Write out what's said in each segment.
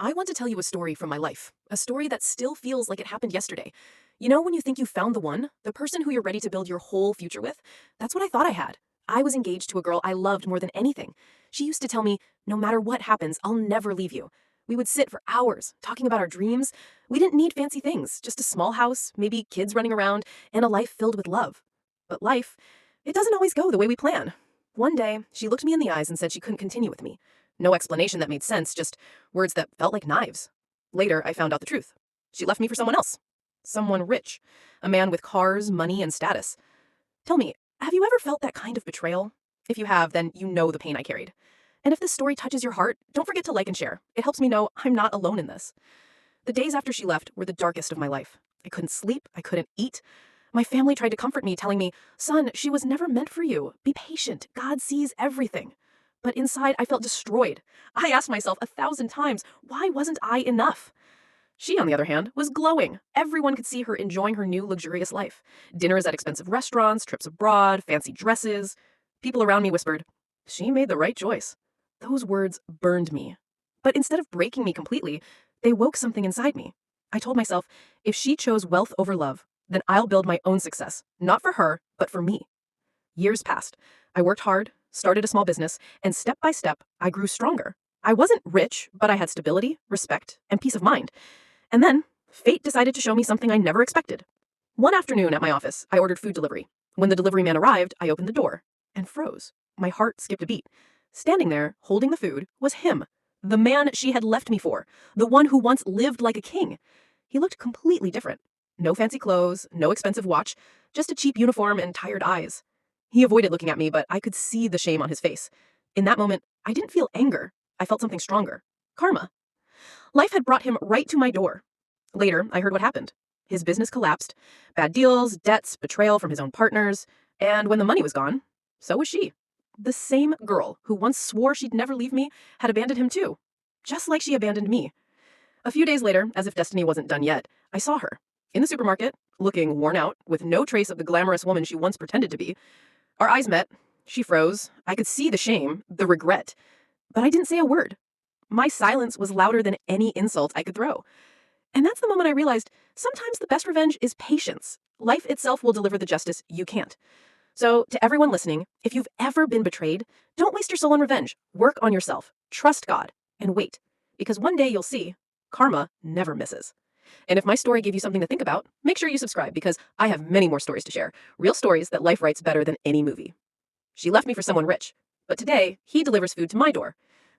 I want to tell you a story from my life, a story that still feels like it happened yesterday. You know, when you think you found the one, the person who you're ready to build your whole future with? That's what I thought I had. I was engaged to a girl I loved more than anything. She used to tell me, no matter what happens, I'll never leave you. We would sit for hours talking about our dreams. We didn't need fancy things, just a small house, maybe kids running around, and a life filled with love. But life, it doesn't always go the way we plan. One day, she looked me in the eyes and said she couldn't continue with me. No explanation that made sense, just words that felt like knives. Later, I found out the truth. She left me for someone else. Someone rich. A man with cars, money, and status. Tell me, have you ever felt that kind of betrayal? If you have, then you know the pain I carried. And if this story touches your heart, don't forget to like and share. It helps me know I'm not alone in this. The days after she left were the darkest of my life. I couldn't sleep, I couldn't eat. My family tried to comfort me, telling me, son, she was never meant for you. Be patient. God sees everything. But inside, I felt destroyed. I asked myself 1,000 times, why wasn't I enough? She, on the other hand, was glowing. Everyone could see her enjoying her new luxurious life. Dinners at expensive restaurants, trips abroad, fancy dresses. People around me whispered, she made the right choice. Those words burned me. But instead of breaking me completely, they woke something inside me. I told myself, if she chose wealth over love, then I'll build my own success, not for her, but for me. Years passed. I worked hard, started a small business, and step by step, I grew stronger. I wasn't rich, but I had stability, respect, and peace of mind. And then, fate decided to show me something I never expected. One afternoon at my office, I ordered food delivery. When the delivery man arrived, I opened the door and froze. My heart skipped a beat. Standing there, holding the food, was him. The man she had left me for. The one who once lived like a king. He looked completely different. No fancy clothes, no expensive watch, just a cheap uniform and tired eyes. He avoided looking at me, but I could see the shame on his face. In that moment, I didn't feel anger. I felt something stronger. Karma. Life had brought him right to my door. Later, I heard what happened. His business collapsed. Bad deals, debts, betrayal from his own partners. And when the money was gone, so was she. The same girl who once swore she'd never leave me had abandoned him too. Just like she abandoned me. A few days later, as if destiny wasn't done yet, I saw her. In the supermarket, looking worn out, with no trace of the glamorous woman she once pretended to be. Our eyes met. She froze. I could see the shame, the regret. But I didn't say a word. My silence was louder than any insult I could throw. And that's the moment I realized sometimes the best revenge is patience. Life itself will deliver the justice you can't. So, to everyone listening, if you've ever been betrayed, don't waste your soul on revenge. Work on yourself. Trust God. And wait. Because one day you'll see, karma never misses. And if my story gave you something to think about, make sure you subscribe because I have many more stories to share. Real stories that life writes better than any movie. She left me for someone rich, but today he delivers food to my door.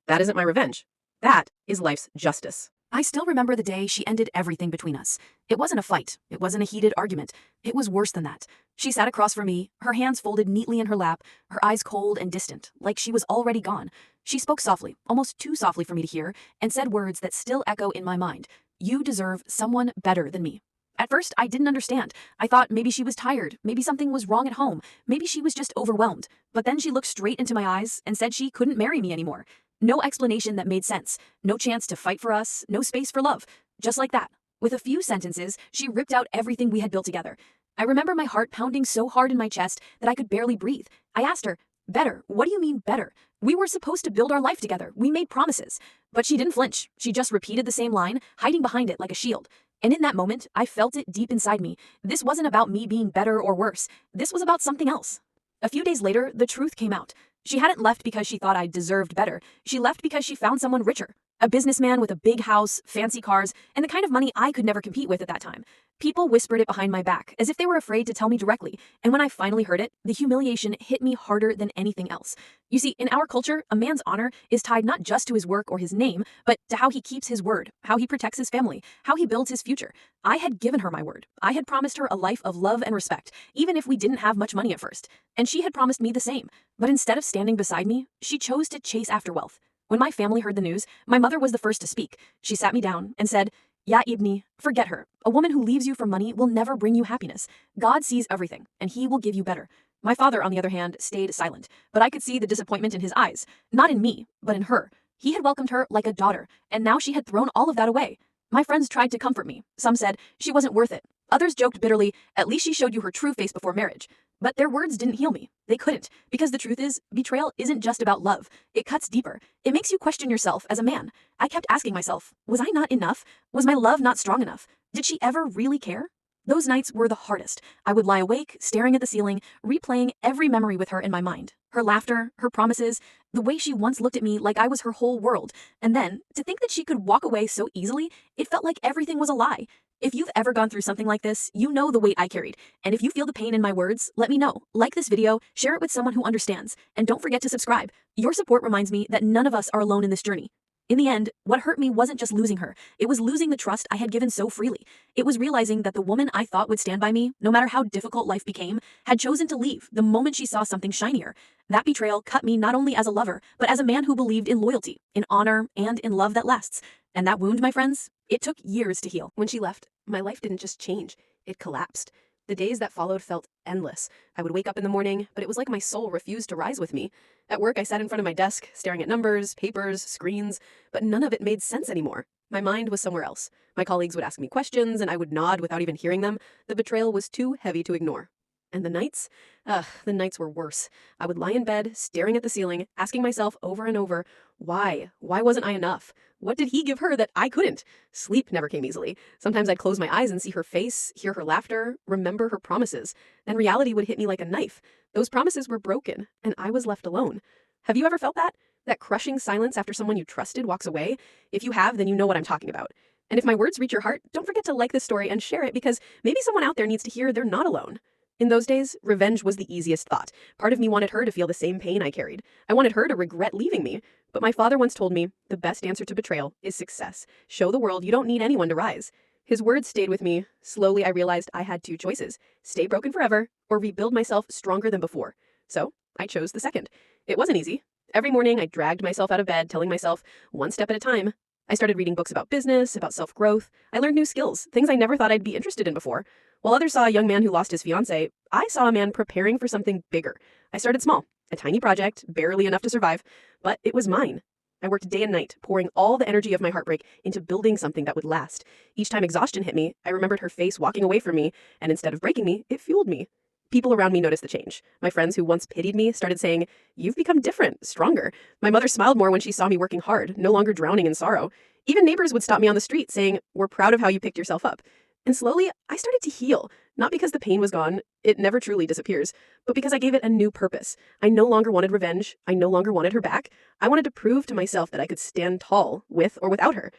That isn't my revenge. That is life's justice. I still remember the day she ended everything between us. It wasn't a fight. It wasn't a heated argument. It was worse than that. She sat across from me, her hands folded neatly in her lap, her eyes cold and distant, like she was already gone. She spoke softly, almost too softly for me to hear, and said words that still echo in my mind. You deserve someone better than me. At first, I didn't understand. I thought maybe she was tired, maybe something was wrong at home, maybe she was just overwhelmed. But then she looked straight into my eyes and said she couldn't marry me anymore. No explanation that made sense, no chance to fight for us, no space for love. Just like that. With a few sentences, she ripped out everything we had built together. I remember my heart pounding so hard in my chest that I could barely breathe. I asked her, better? What do you mean better? We were supposed to build our life together. We made promises. But she didn't flinch. She just repeated the same line, hiding behind it like a shield. And in that moment, I felt it deep inside me. This wasn't about me being better or worse. This was about something else. A few days later, the truth came out. She hadn't left because she thought I deserved better. She left because she found someone richer. A businessman with a big house, fancy cars, and the kind of money I could never compete with at that time. People whispered it behind my back, as if they were afraid to tell me directly, and when I finally heard it, the humiliation hit me harder than anything else. You see, in our culture, a man's honor is tied not just to his work or his name, but to how he keeps his word, how he protects his family, how he builds his future. I had given her my word. I had promised her a life of love and respect, even if we didn't have much money at first. And she had promised me the same. But instead of standing beside me, she chose to chase after wealth. When my family heard the news, my mother was the first to speak. She sat me down and said, "Ya Ibni, forget her. A woman who leaves you for money will never bring you happiness. God sees everything, and he will give you better." My father, on the other hand, stayed silent, but I could see the disappointment in his eyes. Not in me, but in her. He had welcomed her like a daughter, and now she had thrown all of that away. My friends tried to comfort me. Some said she wasn't worth it. Others joked bitterly, "At least she showed you her true face before marriage." But their words didn't heal me. They couldn't, because the truth is, betrayal isn't just about love. It cuts deeper. It makes you question yourself as a man. I kept asking myself, was I not enough? Was my love not strong enough? Did she ever really care? Those nights were the hardest. I would lie awake, staring at the ceiling, replaying every memory with her in my mind. Her laughter, her promises, the way she once looked at me like I was her whole world. And then, to think that she could walk away so easily, it felt like everything was a lie. If you've ever gone through something like this, you know the weight I carried. And if you feel the pain in my words, let me know. Like this video, share it with someone who understands, and don't forget to subscribe. Your support reminds me that none of us are alone in this journey. In the end, what hurt me wasn't just losing her. It was losing the trust I had given so freely. It was realizing that the woman I thought would stand by me, no matter how difficult life became, had chosen to leave the moment she saw something shinier. That betrayal cut me not only as a lover, but as a man who believed in loyalty, in honor, and in love that lasts. And that wound, my friends, it took years to heal. When she left, my life didn't just change, it collapsed. The days that followed felt endless. I would wake up in the morning, but it was like my soul refused to rise with me. At work, I sat in front of my desk, staring at numbers, papers, screens, but none of it made sense anymore. My mind was somewhere else. My colleagues would ask me questions, and I would nod without even hearing them. The betrayal was too heavy to ignore. And the nights? The nights were worse. I would lie in bed, staring at the ceiling, asking myself over and over, why? Why wasn't I enough? What did he give her that I couldn't? Sleep never came easily. Sometimes I'd close my eyes and see her face, hear her laughter, remember her promises. Then reality would hit me like a knife. Those promises were broken, and I was left alone. Have you ever felt that? That crushing silence after someone you trusted walks away? If you have, then you know what I'm talking about. And if my words reach your heart, don't forget to like this story and share it, because maybe someone out there needs to hear they're not alone. In those days, revenge was the easiest thought. Part of me wanted her to feel the same pain I carried. I wanted her to regret leaving me. But my father once told me, the best answer to betrayal is success. Show the world you don't need anyone to rise. His words stayed with me. Slowly, I realized I had two choices: stay broken forever, or rebuild myself stronger than before. So, I chose the second. It wasn't easy. Every morning, I dragged myself out of bed, telling myself, one step at a time. I started reading books about business, about self-growth. I learned new skills, things I never thought I'd be interested in before. While others saw a young man who lost his fiancée, I saw a man preparing for something bigger. I started small, a tiny project, barely enough to survive, but it was mine. I worked day and night, pouring all the energy of my heartbreak into building something that would last. Each time exhaustion hit me, I remembered her face walking away from me, and instead of breaking me, it fueled me. People around me noticed the change. My friends who once pitied me started saying, "You've become different, stronger." My mother smiled more when she saw me working hard, no longer drowning in sorrow. Even neighbors would stop me on the street saying, "We're proud of how you picked yourself up." And slowly, I started to heal, not because the pain was gone, it never truly disappears, but because I gave it a new purpose. I no longer wanted revenge. I no longer wanted her back. I wanted to prove to myself that I could stand tall, with or without her.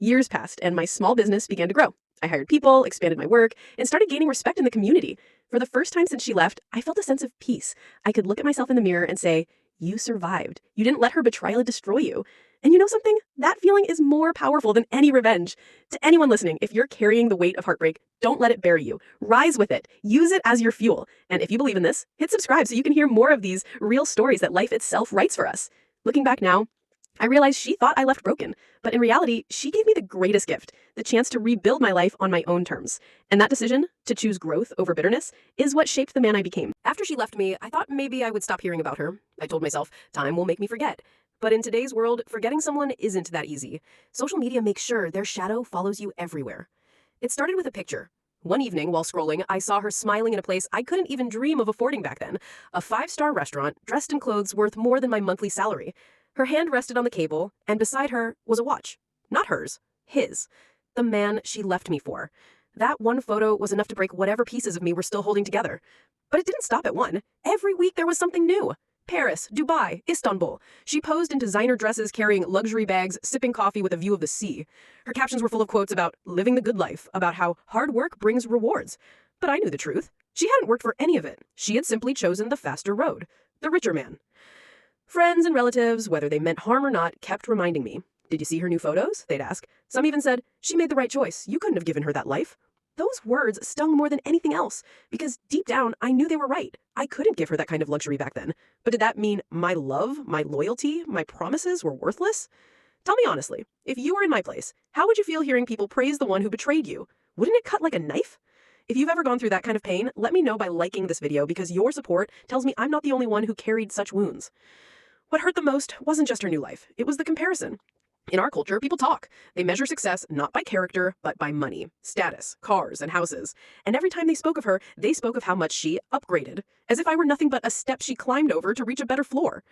Years passed, and my small business began to grow. I hired people, expanded my work, and started gaining respect in the community. For the first time since she left, I felt a sense of peace. I could look at myself in the mirror and say, "You survived. You didn't let her betrayal destroy you." And you know something? That feeling is more powerful than any revenge. To anyone listening, if you're carrying the weight of heartbreak, don't let it bury you. Rise with it. Use it as your fuel. And if you believe in this, hit subscribe so you can hear more of these real stories that life itself writes for us. Looking back now, I realized she thought I left broken, but in reality, she gave me the greatest gift, the chance to rebuild my life on my own terms. And that decision, to choose growth over bitterness, is what shaped the man I became. After she left me, I thought maybe I would stop hearing about her. I told myself, time will make me forget. But in today's world, forgetting someone isn't that easy. Social media makes sure their shadow follows you everywhere. It started with a picture. One evening, while scrolling, I saw her smiling in a place I couldn't even dream of affording back then. A 5-star restaurant, dressed in clothes worth more than my monthly salary. Her hand rested on the cable, and beside her was a watch. Not hers, his. The man she left me for. That one photo was enough to break whatever pieces of me were still holding together. But it didn't stop at one. Every week there was something new. Paris, Dubai, Istanbul. She posed in designer dresses carrying luxury bags, sipping coffee with a view of the sea. Her captions were full of quotes about living the good life, about how hard work brings rewards. But I knew the truth. She hadn't worked for any of it. She had simply chosen the faster road, the richer man. Friends and relatives, whether they meant harm or not, kept reminding me. "Did you see her new photos?" they'd ask. Some even said, "She made the right choice. You couldn't have given her that life." Those words stung more than anything else, because deep down, I knew they were right. I couldn't give her that kind of luxury back then. But did that mean my love, my loyalty, my promises were worthless? Tell me honestly, if you were in my place, how would you feel hearing people praise the one who betrayed you? Wouldn't it cut like a knife? If you've ever gone through that kind of pain, let me know by liking this video, because your support tells me I'm not the only one who carried such wounds. What hurt the most wasn't just her new life. It was the comparison. In our culture, people talk. They measure success not by character, but by money, status, cars, and houses. And every time they spoke of her, they spoke of how much she upgraded, as if I were nothing but a step she climbed over to reach a better floor.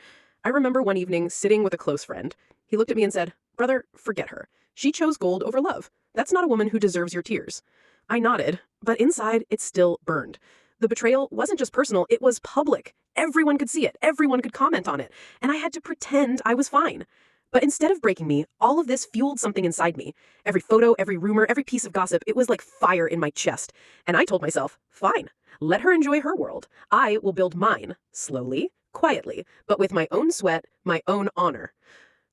I remember one evening sitting with a close friend. He looked at me and said, "Brother, forget her. She chose gold over love. That's not a woman who deserves your tears." I nodded, but inside it still burned. The betrayal wasn't just personal, it was public. Everyone could see it, everyone could comment on it, and I had to pretend I was fine. But instead of breaking me, all of this fueled something inside me. Every photo, every rumor, every piece of gossip, it was like fire in my chest. And I told myself, fine, let her enjoy her world. I will build mine, slowly, quietly, but with my own sweat, my own honor.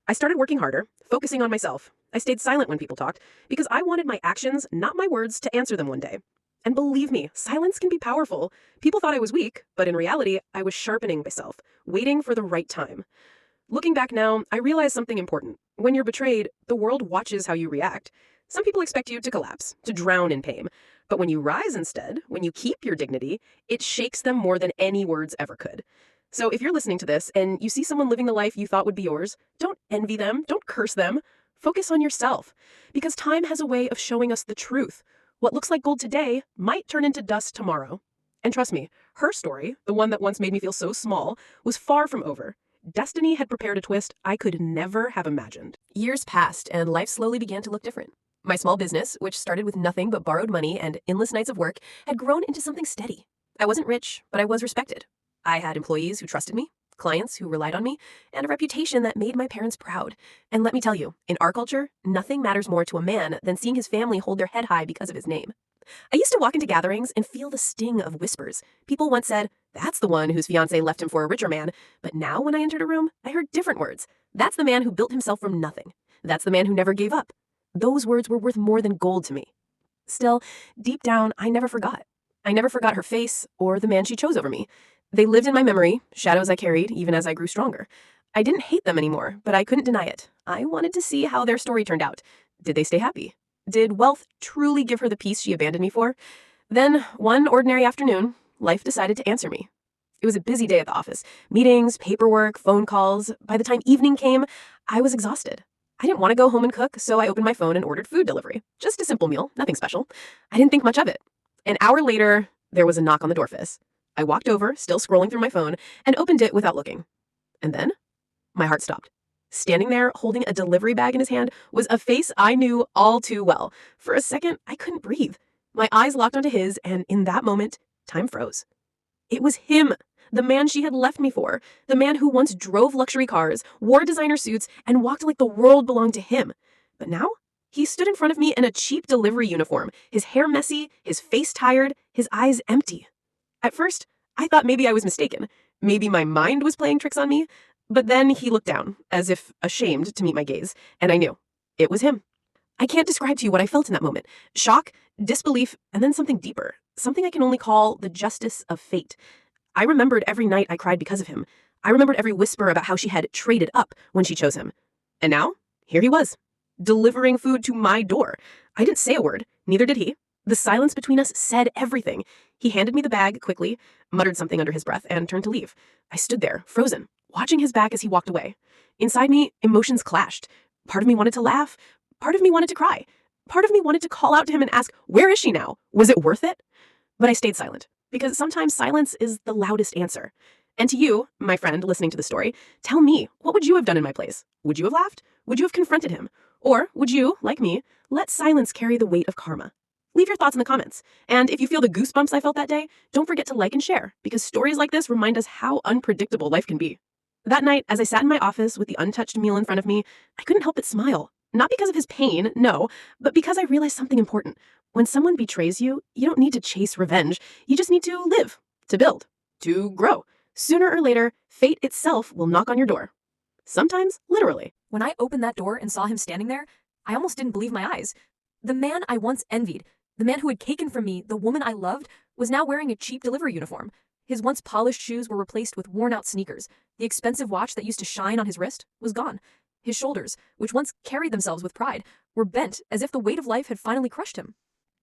I started working harder, focusing on myself. I stayed silent when people talked, because I wanted my actions, not my words, to answer them one day. And believe me, silence can be powerful. People thought I was weak, but in reality, I was sharpening myself, waiting for the right time. Looking back now, I realize something important. When you're betrayed, the world watches how you react. Some people expect you to collapse, to drown in pain. But when you rise instead, when you keep your dignity, it shakes them more than any words ever could. So if you're listening to this and you see someone living the life you thought would be yours, don't envy them, don't curse them. Focus on yourself. Because time has a way of showing us the truth. What looks like gold today might turn into dust tomorrow. And trust me, her story, the one that once made me feel so small, was far from over. Destiny had prepared a twist I could never have imagined. Years passed, and life slowly began to look different. My small business, which started with nothing but borrowed money and endless nights of work, had grown into something steady. I wasn't rich, but I was respected. I had employees who trusted me, clients who relied on me, and a reputation that made my parents proud. And let me tell you, in our culture, nothing matters more to a man than seeing his family hold their head high because of his name. I used to walk into gatherings and feel the sting of whispers. People once said, "That's the one whose fiancé left him for a richer man." But now when I entered a room, I heard different words. "That's the man who built himself from nothing. That's the man who never gave up." Those words were worth more than gold to me. Still, deep down, I never forgot. I never forgot her face or the man she chose over me. They lived in my memory, shadows I carried even as I grew stronger. I didn't hate them anymore, but I couldn't deny it. I wanted to see how their story turned out. Did they stay happy? Did wealth truly give her the peace she abandoned me for? Then, one ordinary afternoon, life decided to answer me. It was a busy day at the office. Meetings, paperwork, phone calls. By the time evening came, I was exhausted. I didn't want to go home and cook, so I opened my phone and ordered food delivery. Just a simple meal, nothing special. I didn't think much of it. An hour later, there was a knock on the doorface. I walked over, still scrolling through my phone, and opened it without looking. And then, my heart stopped. Standing there, holding a delivery bag in his hand, was a face I knew all too well. For a second, I couldn't breathe. My eyes locked onto his, and in that moment, time froze. It was him, the man she had left me for, the man who once drove luxury cars, wore designer suits, and walked like the world belonged to him. But now, he stood in front of me in a cheap delivery uniform, his hair messy, his face tired, his eyes empty. At first, I thought maybe I was mistaken. Maybe my mind was playing tricks on me. But then he looked down, as if ashamed to meet my gaze, and I knew. It was him. I can't describe to you what I felt in that moment. Shock, disbelief, and then something deeper. Something I can only call the justice of fate. I remembered every night I cried because of him. I remembered every whisper about how she had traded up when she chose him. And now, here he was, delivering food to my door. I didn't say a word, neither did he. The silence between us said everything. He handed me the bag quickly, muttered something under his breath, and turned to leave. I stood there, frozen, watching his back as he walked away. Inside me, emotions clashed. Part of me wanted to laugh. Part of me wanted to cry. Part of me wanted to call out to him and ask, where is she now? Was it worth it? But I stayed silent, because sometimes silence is the loudest answer. And to you, my friend listening to the story, tell me, what would you have done in my place? Would you have laughed? Would you have confronted him? Or would you, like me, let silence carry the weight of karma? Leave your thoughts in the comments. And if you feel the goosebumps I felt that day, don't forget to like and share, because stories like this remind us how unpredictable life can be. That night, as I sat in my office with the untouched meal in front of me, I couldn't help but smile. Not because of his pain, no, but because I realized something important. When someone betrays you, you don't need to chase revenge. You just need to live, to build, to grow. Sooner or later, fate itself will knock on your door. Sometimes, literally. When I opened that door and saw him standing there, I almost didn't believe my eyes. The man I once envied, the man who had taken from me the woman I loved, was now wearing a cheap delivery uniform. His once polished shoes were replaced with worn-out sneakers. The expensive watch that used to shine on his wrist was gone. His shoulders, which once carried themselves with pride, were bent as if the weight of life had finally crushed him.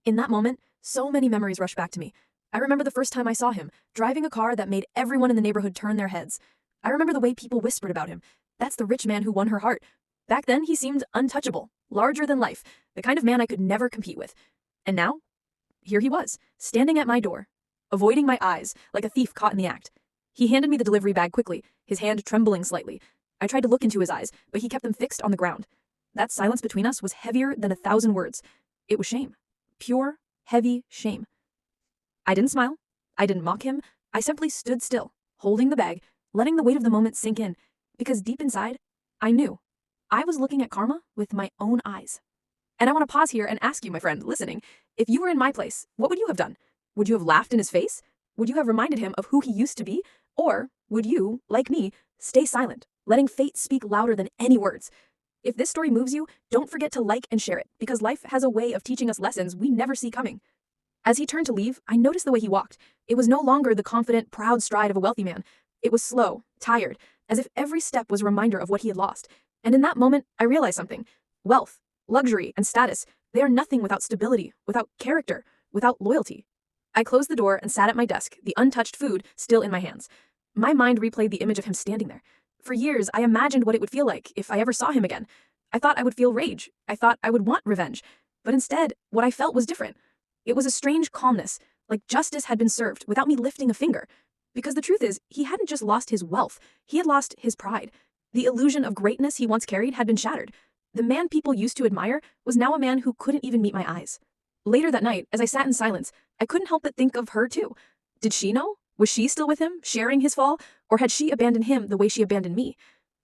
In that moment, so many memories rushed back to me. I remember the first time I saw him, driving a car that made everyone in the neighborhood turn their heads. I remember the way people whispered about him. That's the rich man who won her heart. Back then, he seemed untouchable, larger than life, the kind of man I could never compete with. And now, here he was, standing at my door, avoiding my eyes like a thief caught in the act. He handed me the delivery bag quickly, his hand trembling slightly. I tried to look into his eyes, but he kept them fixed on the ground. That silence between us was heavier than 1,000 words. It was shame. Pure, heavy shame. I didn't smile. I didn't mock him. I simply stood still, holding the bag, letting the weight of the moment sink in, because deep inside, I knew. I was looking at karma with my own eyes. And I want to pause here and ask you, my friend, listening, if you were in my place, what would you have done? Would you have laughed in his face? Would you have reminded him of who he used to be? Or would you, like me, stay silent, letting fate speak louder than any words? If this story moves you, don't forget to like and share it, because life has a way of teaching us lessons we never see coming. As he turned to leave, I noticed the way he walked. It was no longer the confident, proud stride of a wealthy man. It was slow, tired, as if every step was a reminder of what he had lost. And in that moment, I realized something. Wealth, luxury, and status, they are nothing without stability, without character, without loyalty. I closed the door and sat at my desk, the untouched food still in my hands. My mind replayed the image of him standing there. For years, I imagined what it would feel like if I ever saw him again. I thought I would feel rage. I thought I would want revenge. But instead, what I felt was different. It was a strange calmness, like justice had been served without me lifting a finger. Because the truth is, he hadn't just lost his wealth, he had lost his pride. The illusion of greatness he once carried had been shattered. The man people used to admire was now a man who couldn't even meet my eyes. Later that night, as I sat in silence, I couldn't help but think of her too. Did she know? Was she still with him, sharing his fall? Or had she abandoned him the way she abandoned me?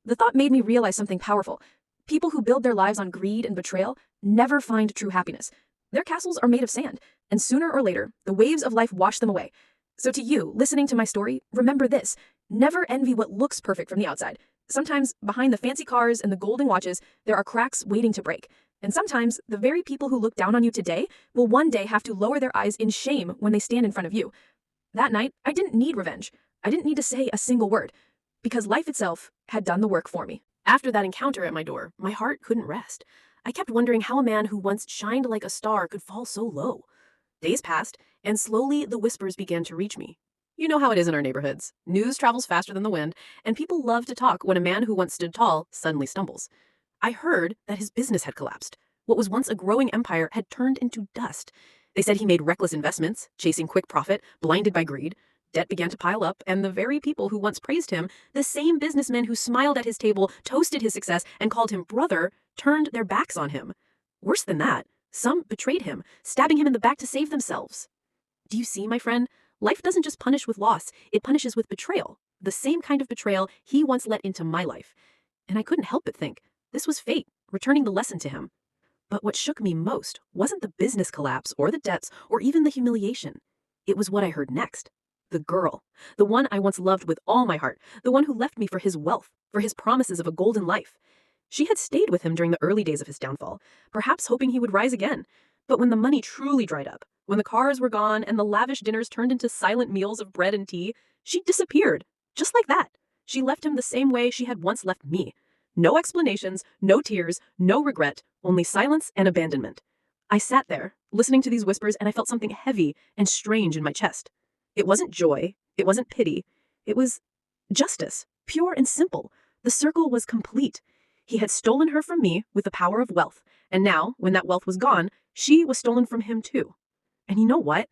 The thought made me realize something powerful. People who build their lives on greed and betrayal never find true happiness. Their castles are made of sand, and sooner or later, the waves of life wash them away. So to you, listening to my story, remember this. Never envy what looks perfect from the outside. Sometimes, behind the fancy cars and the golden watches, there are cracks waiting to break. And sometimes, the very people who look down on you today will one day have to lower their eyes in shame when they stand in front of you. That night, I didn't need revenge. I didn't need to say a single word, because life itself had done the work for me. After that encounter at my door, my heart couldn't rest. I kept wondering how a man who once shined like a star could fall so low. Days passed, and slowly the whispers began to reach me. You know how it is in our neighborhoods. News travels faster than the wind, and people love to talk when a man who once stood tall suddenly stumbles. I heard that his business had collapsed. What was once a growing empire had turned into dust. They said he made reckless investments, chasing quick profit, blinded by greed. Debt began to pile up, and the very people who once praised him, the same businessmen who smiled at his table, toasted his success, and called him brother, turned their backs on him. Worse than that, some betrayed him, stabbing him in the back to save themselves. Do you see, my friend? Life doesn't just punish with loss, it punishes with betrayal. The same kind of betrayal he once let into my life. And I couldn't help but think, this was fate, returning the lesson to him. But what shook me most wasn't the business collapse or the debts or even the humiliation. It was what I heard next. The girl. The one I once loved with all my heart. The one who left me for his wealth, for his promises of a golden life. She had stayed with him during the early days of his downfall, perhaps hoping he would rise again. But when the money truly dried up, when the cars were gone and the lavish dinners turned into silent meals of bread and tea, she disappeared. Just like that. She left him the same way she had once left me. No explanations, no tears, no regret, only silence and abandonment. I sat there, listening to these whispers, and I felt something heavy and strange in my chest. It wasn't joy, it wasn't pity, it was justice, pure and simple. The circle was complete. He had stolen her from me with the power of wealth, and now, when that wealth was gone, she was stolen from him too. And you know what?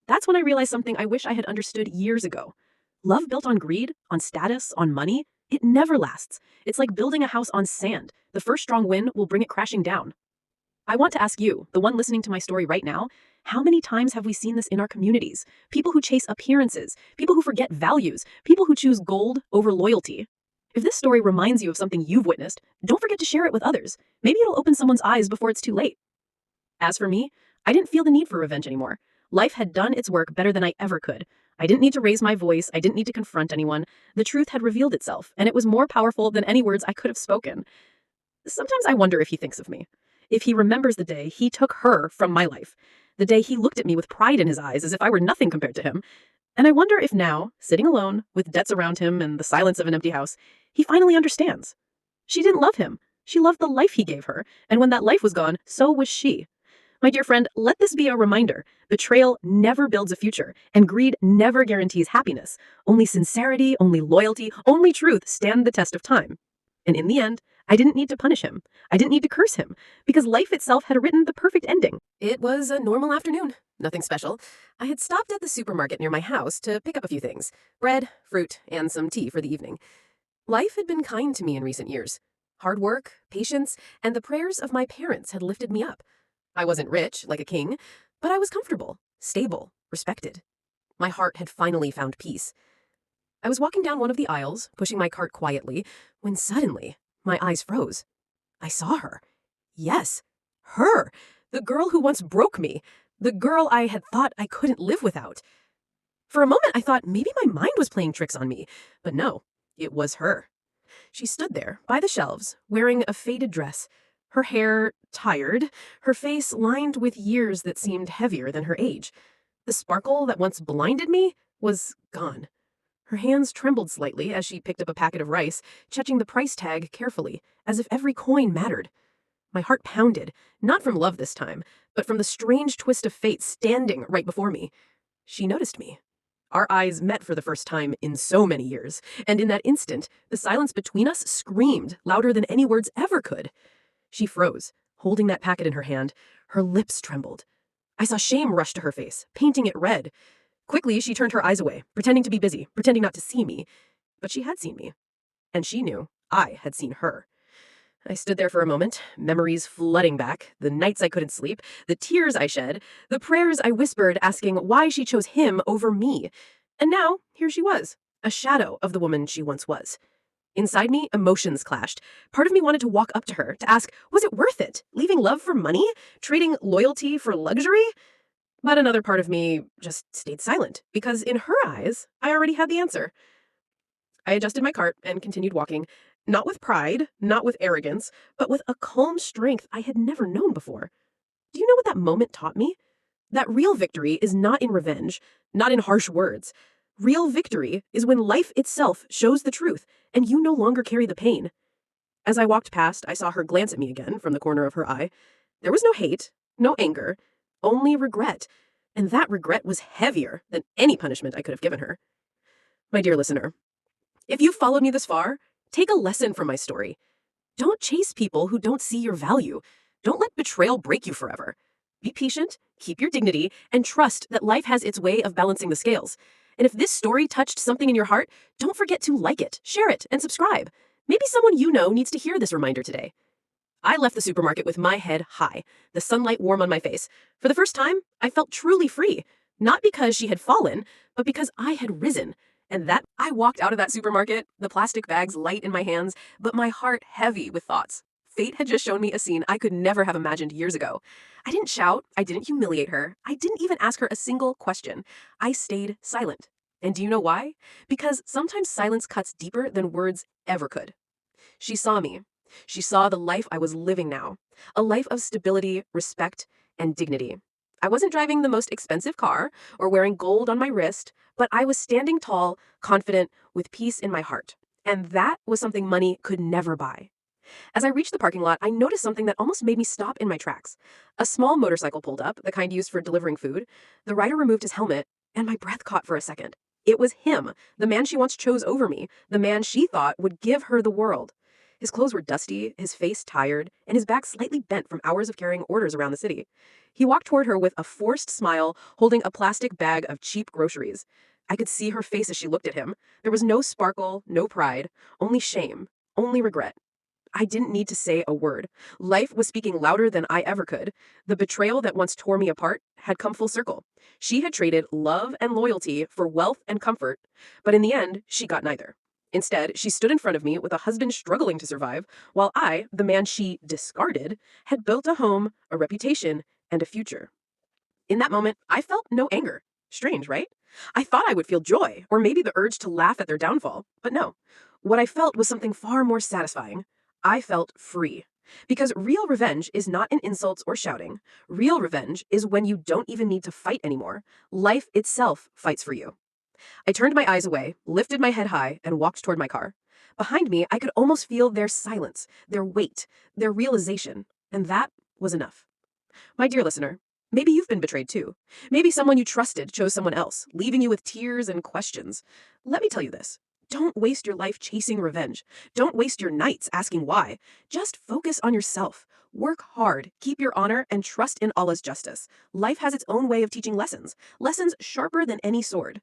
That's when I realized something I wish I had understood years ago. Love built on greed, on status, on money, it never lasts. It's like building a house on sand. The first strong wind will bring it crashing down. I want to ask you, the one listening to my story right now, how many times have we seen this in our communities? People who chase appearances, people who forget values, people who choose gold over loyalty. If this story reminds you of something you've witnessed, don't forget to share it with others. Maybe it'll open someone's eyes before it's too late. As for me, I didn't feel the need for revenge anymore. Life had done its work better than I ever could. I didn't need to raise my voice, I didn't need to confront anyone. The truth had revealed itself, and it was more powerful than any words I could have spoken. Sometimes I wonder if he thinks of me. If he remembers the day he took her from my life. The day he looked at me with pride in his eyes as if I were nothing compared to him. And I wonder if now, sitting alone, with debts around him and the silence of an empty house, he finally understands. She didn't love him. She loved the life he gave her, and when that life was gone, so was she. My dear friend, let this be a reminder. Betrayal never builds a future, and greed never guarantees happiness. Only sincerity, only loyalty, only truth stand the test of time. And in the end, I didn't need to punish him. I didn't need to curse him, because life itself had written the perfect ending. It was a normal afternoon. Nothing special. I had stopped at the supermarket near my house to pick up a few things: bread, fruit, and some tea for the evening. Life had been kind to me in recent years. Hard work, patience, and the prayers of my parents had lifted me up. I wasn't rich, like a king, but I was comfortable, stable, respected. My heart had finally found peace. I was walking down one of the aisles, pushing my cart quietly, when suddenly my eyes froze. I saw her. Yes, her. The girl who once broke me. The girl I had thought I couldn't live without. For a moment, I thought maybe my mind was playing tricks on me, but no, it was her. She stood there, by the shelves, wearing a faded dress, her hair tired, her face lined with years that seemed heavier than her age. The sparkle that once blinded me was gone. Her hands trembled slightly as she picked up a packet of rice, checking the price tag carefully, as if every coin mattered. My heart pounded, not from love this time, but from the strange twist of fate standing right before me. She noticed me. Our eyes met for the first time in so many years, and in that instant, the silence between us screamed louder than any words ever could. She froze, holding that packet in her hand. Her lips trembled. I saw shame rush to her face, painting it red. Quickly, she turned her eyes away, pretending to be busy, pretending not to see me. But she had seen me, and she knew I had seen her. I stood there for a moment, memories flooding back, the nights I couldn't sleep, the tears I shed, the prayers I whispered asking why she chose him over me. And now, here she was, a shadow of the woman she once was. Inside me, emotions clashed. Part of me wanted to walk up to her, to ask, was it worth it? Leaving love for money? Trading loyalty for luxury? But another part of me just stayed silent, because in her eyes, I already had the answer. I adjusted my cart and continued walking, not with pride, not with arrogance, but with a calm strength I had never known before. Do you know what that moment taught me? That real victory is not in revenge, not in harsh words. Real victory is when life itself shows the truth, and you no longer carry the pain. As I walked past, I saw her glance at me again from the corner of her eye. There was no hate, no anger, only regret, and that regret was heavier than any punishment I could have given her. My dear listener, if you've followed me this far, take a lesson from my story. Don't chase people who don't see your value. Don't let betrayal break you forever. Be patient, keep your dignity, and trust that life has its way of balancing the scales. And if this story touched something in your heart, don't forget to like it, share it, and subscribe. Maybe someone you know needs to hear this reminder today. I left the supermarket with my head high, the sunlight warm on my face. For the first time, I felt truly free. Not because she had fallen, but because I had risen. And that I walked out of that supermarket, the plastic bags light in my hands, but my heart heavy with thoughts. Fate had just shown me a scene I could never have imagined years ago. I didn't shout, I didn't humiliate her, I didn't even ask her a single question. I stayed silent. And do you know why? Because sometimes silence cuts deeper than words ever could. She saw me. She saw the life I was living now, a life of stability, respect, and dignity. I wasn't driving the most expensive car or wearing gold on my wrist, but I was standing tall, confident, with peace in my heart. And that was something money could never buy. As I reached the parking lot, I noticed something that almost made me stop in my tracks. A small motorcycle pulled up, the kind used for delivering food. The rider removed his helmet, and my breath caught for a second. It was him, the man she once chose over me, the man she thought would give her the world. His clothes were dusty, his face tired, and his back slightly bent from hours of carrying orders around the city. He walked toward her with a forced smile, holding a plastic bag of cheap groceries. I could see her face as she looked at him. There was no sparkle, no pride, only shame, only regret. I didn't need to say a word. Life was speaking louder than I ever could. The betrayal that once tore me apart had come full circle. She had traded love and loyalty for wealth and comfort, but in the end, she got neither. Instead, she stood in front of me with a husband struggling to survive, while I, the man she discarded, had built a home, a reputation, and a future. In that moment, I felt no anger. Strange, right? I thought I would feel joy, or maybe the urge to laugh at their downfall, but no. What I felt was something far more satisfying. I felt free. Because real revenge is not in insults or shouting. Real revenge is when you don't even need to fight anymore. Life itself fights for you. I turned my eyes away, lifted my head high, and walked toward my car. Behind me, I could almost feel their silence, their weight, their realization, and that was enough. My dear listener, maybe you've been betrayed too. Maybe someone you trusted chose someone else, leaving you with tears and questions. Let me tell you this. Don't waste your life chasing revenge. Don't waste your nights asking why. Just focus on yourself. Work hard, keep your honor, and trust in Allah's justice. Life has its own way of teaching lessons, lessons sharper than any sword.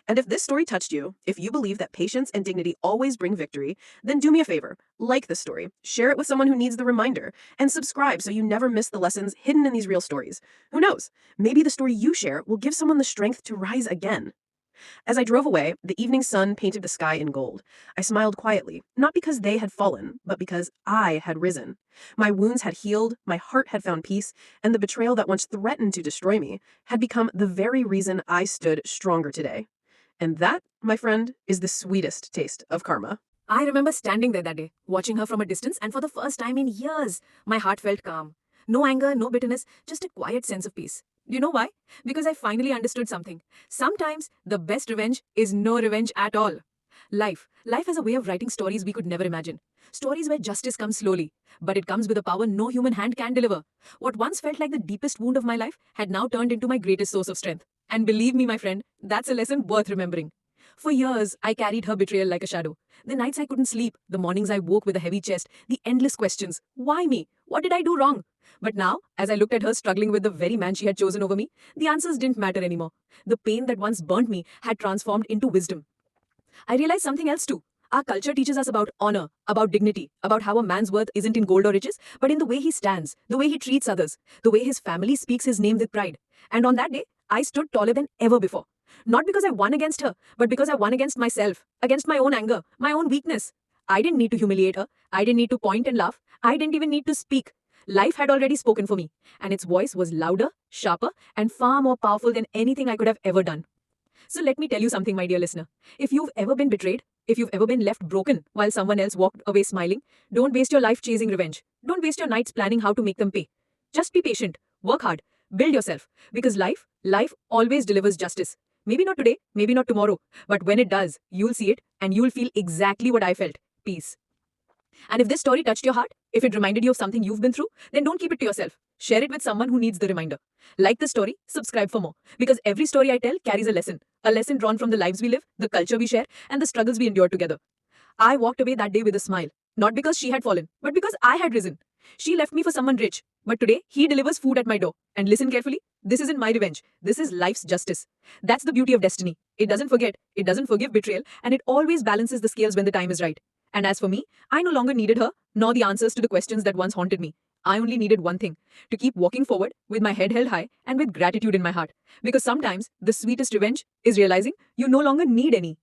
And if this story touched you, if you believe that patience and dignity always bring victory, then do me a favor. Like this story, share it with someone who needs the reminder, and subscribe so you never miss the lessons hidden in these real stories. Who knows? Maybe the story you share will give someone the strength to rise again. As I drove away, the evening sun painted the sky in gold. I smiled quietly, not because they had fallen, but because I had risen. My wounds had healed, my heart had found peace, and the betrayal that once threatened to destroy me had become the very reason I stood stronger today. And that, my friend, is the sweetest taste of karma. I remember standing there that day, watching her from a distance, and for the first time in years, my heart felt calm. No anger, no bitterness, just a quiet sense of peace. Do you know why? Because I finally understood something. Sometimes the best revenge is no revenge at all. Life has a way of writing stories we could never imagine. Stories where justice comes slowly, but it comes with a power no human hand can deliver. What once felt like the deepest wound of my life had now turned into my greatest source of strength. And believe me, my friend, that's a lesson worth remembering. For years, I carried her betrayal like a shadow. The nights I couldn't sleep, the mornings I woke with a heavy chest, the endless questions. Why me? What did I do wrong? But now, as I looked at her struggling with the very man she had chosen over me, the answers didn't matter anymore. The pain that once burnt me had transformed into wisdom. I realized something else too. Our culture teaches us about honor, about dignity, about how a man's worth isn't in gold or riches, but in the way he stands, the way he treats others, the way his family speaks his name with pride. And on that day, I stood taller than ever before. Not because I won against her, but because I won against myself, against my own anger, my own weakness. I didn't need to humiliate her. I didn't need to point and laugh. I didn't even need to speak. Life had already spoken for me, and its voice was louder, sharper, and far more powerful than anything I could have ever done. So let me tell you something, my dear listener. If you've ever been betrayed, if you've ever been left broken while someone else walked away smiling, don't waste your life chasing revenge. Don't waste your nights planning how to make them pay. Just be patient, work hard, build yourself, because life always delivers justice. Maybe not today, maybe not tomorrow, but when it does, you'll see it and you'll feel exactly what I felt. Peace. And if this story touched your heart, if it reminded you of something you've been through, then don't keep it to yourself. Share it with someone who needs the reminder. Like the story, subscribe for more. Because every story I tell carries a lesson drawn from the lives we live, the culture we share, and the struggles we endure together. I walked away that day with a smile, not because she had fallen, but because I had risen. She left me for someone rich, but today he delivers food at my door. And listen carefully, this isn't my revenge. This is life's justice. That's the beauty of destiny. It doesn't forget, it doesn't forgive betrayal, and it always balances the scales when the time is right. And as for me, I no longer needed her, nor the answers to the questions that once haunted me. I only needed one thing, to keep walking forward with my head held high and with gratitude in my heart. Because sometimes the sweetest revenge is realizing you no longer need any.